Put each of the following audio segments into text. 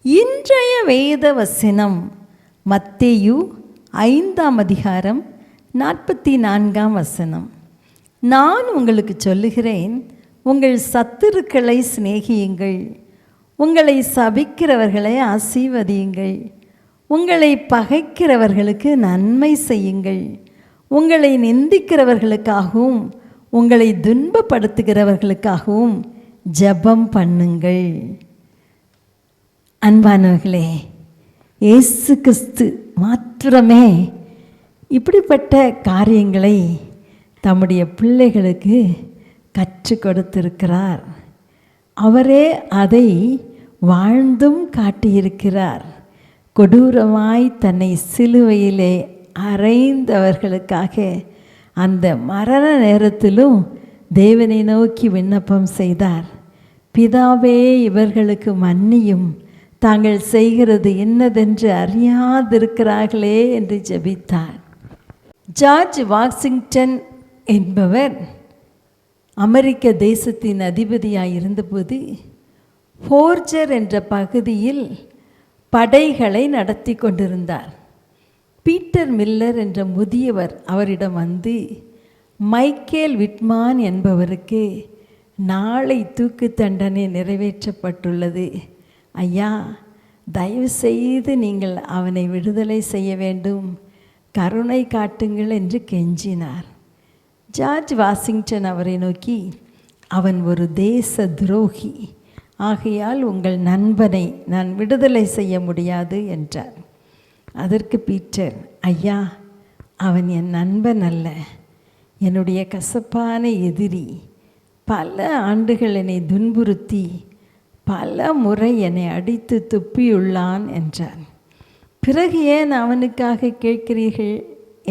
இன்றைய வேத வசனம் மத்தேயு 5ஆம் அதிகாரம் 44ஆம் வசனம். நான் உங்களுக்கு சொல்லுகிறேன், உங்கள் சத்துருக்களை சிநேகியுங்கள், உங்களை சபிக்கிறவர்களை ஆசீர்வதியுங்கள், உங்களை பகைக்கிறவர்களுக்கு நன்மை செய்யுங்கள், உங்களை நிந்திக்கிறவர்களுக்காகவும் உங்களை துன்பப்படுத்துகிறவர்களுக்காகவும் ஜெபம் பண்ணுங்கள். அன்பானவர்களே, இயேசு கிறிஸ்து மாத்திரமே இப்படிப்பட்ட காரியங்களை தம்முடைய பிள்ளைகளுக்கு கற்றுக் கொடுத்திருக்கிறார். அவரே அதை வாழ்ந்தும் காட்டியிருக்கிறார். கொடூரமாய் தன்னை சிலுவையிலே அறைந்தவர்களுக்காக அந்த மரண நேரத்திலும் தேவனை நோக்கி விண்ணப்பம் செய்தார். பிதாவே, இவர்களுக்கு மன்னியும், தாங்கள் செய்கிறது என்னதென்று அறியாதிருக்கிறார்களே என்று ஜெபித்தார். ஜார்ஜ் வாஷிங்டன் என்பவர் அமெரிக்க தேசத்தின் அதிபதியாக இருந்தபோது ஃபோர்ஜர் என்ற பகுதியில் படைகளை நடத்தி கொண்டிருந்தார். பீட்டர் மில்லர் என்ற முதியவர் அவரிடம் வந்து, மைக்கேல் விட்மான் என்பவருக்கு நாளை தூக்கு தண்டனை நிறைவேற்றப்பட்டுள்ளது. ஐயா, தயவு செய்து நீங்கள் அவனை விடுதலை செய்ய வேண்டும், கருணை காட்டுங்கள் என்று கெஞ்சினார். ஜார்ஜ் வாஷிங்டன் அவரை நோக்கி, அவன் ஒரு தேச துரோகி, ஆகையால் உங்கள் நண்பனை நான் விடுதலை செய்ய முடியாது என்றார். அதற்கு பீட்டர், ஐயா, அவன் என் நண்பன் அல்ல, என்னுடைய கசப்பான எதிரி. பல ஆண்டுகள் என்னை துன்புறுத்தி பல முறை என்னை அடித்து துப்பியுள்ளான் என்றார். பிறகு ஏன் அவனுக்காக கேட்கிறீர்கள்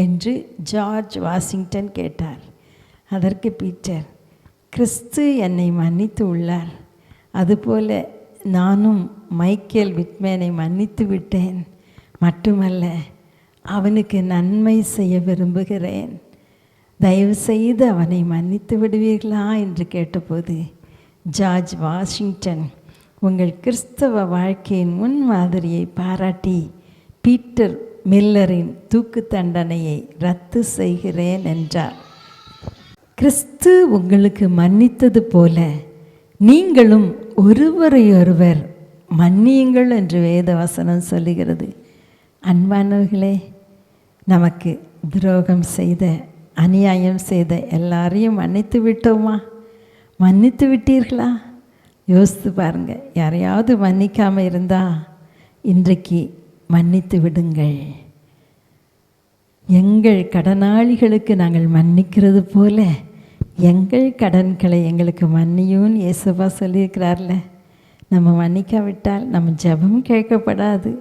என்று ஜார்ஜ் வாஷிங்டன் கேட்டார். அதற்கு பீட்டர், கிறிஸ்து என்னை மன்னித்து உள்ளார், அதுபோல நானும் மைக்கேல் விட்மேனை மன்னித்து விட்டேன். மட்டுமல்ல, அவனுக்கு நன்மை செய்ய விரும்புகிறேன். தயவு செய்து அவனை மன்னித்து விடுவீர்களா என்று கேட்டபோது ஜார்ஜ் வாஷிங்டன் உங்கள் கிறிஸ்தவ வாழ்க்கையின் முன்மாதிரியை பாராட்டி பீட்டர் மில்லரின் தூக்கு தண்டனையை ரத்து செய்கிறேன் என்றார். கிறிஸ்து உங்களுக்கு மன்னித்தது போல நீங்களும் ஒருவரையொருவர் மன்னியுங்கள் என்று வேத வசனம் சொல்லுகிறது. அன்பானவர்களே, நமக்கு துரோகம் செய்த, அநியாயம் செய்த எல்லாரையும் மன்னித்து விட்டோமா? மன்னித்து விட்டீர்களா? யோசித்து பாருங்கள். யாரையாவது மன்னிக்காமல் இருந்தால் இன்றைக்கு மன்னித்து விடுங்கள். எங்கள் கடனாளிகளுக்கு நாங்கள் மன்னிக்கிறது போல எங்கள் கடன்களை எங்களுக்கு மன்னியும் இயேசுவா சொல்லியிருக்கிறார்ல. நம்ம மன்னிக்காவிட்டால் நம்ம ஜெபம் கேட்கப்படாது,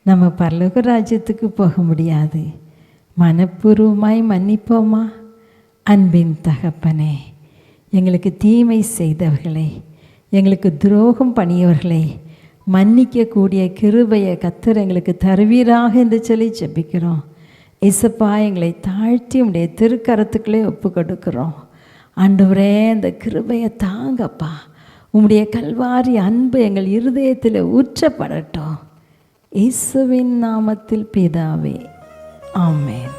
நம்ம பரலோக ராஜ்யத்துக்கு போக முடியாது. மனப்பூர்வமாய் மன்னிப்போமா? அன்பின் தகப்பனே, எங்களுக்கு தீமை செய்தவர்களை, எங்களுக்கு துரோகம் பண்ணியவர்களை மன்னிக்கக்கூடிய கிருபையை கர்த்தர் எங்களுக்கு தருவீராக என்று சொல்லி ஜெபிக்கிறோம். இயேசுப்பா, எங்களை தாழ்த்தி உடைய திருக்கரத்துக்களே ஒப்பு கொடுக்குறோம். ஆண்டவரே, அந்த கிருபையை தாங்கப்பா. உம்முடைய கல்வாரி அன்பு எங்கள் இருதயத்தில் ஊற்றப்படட்டும். இயேசுவின் நாமத்தில் பிதாவே, ஆமென்.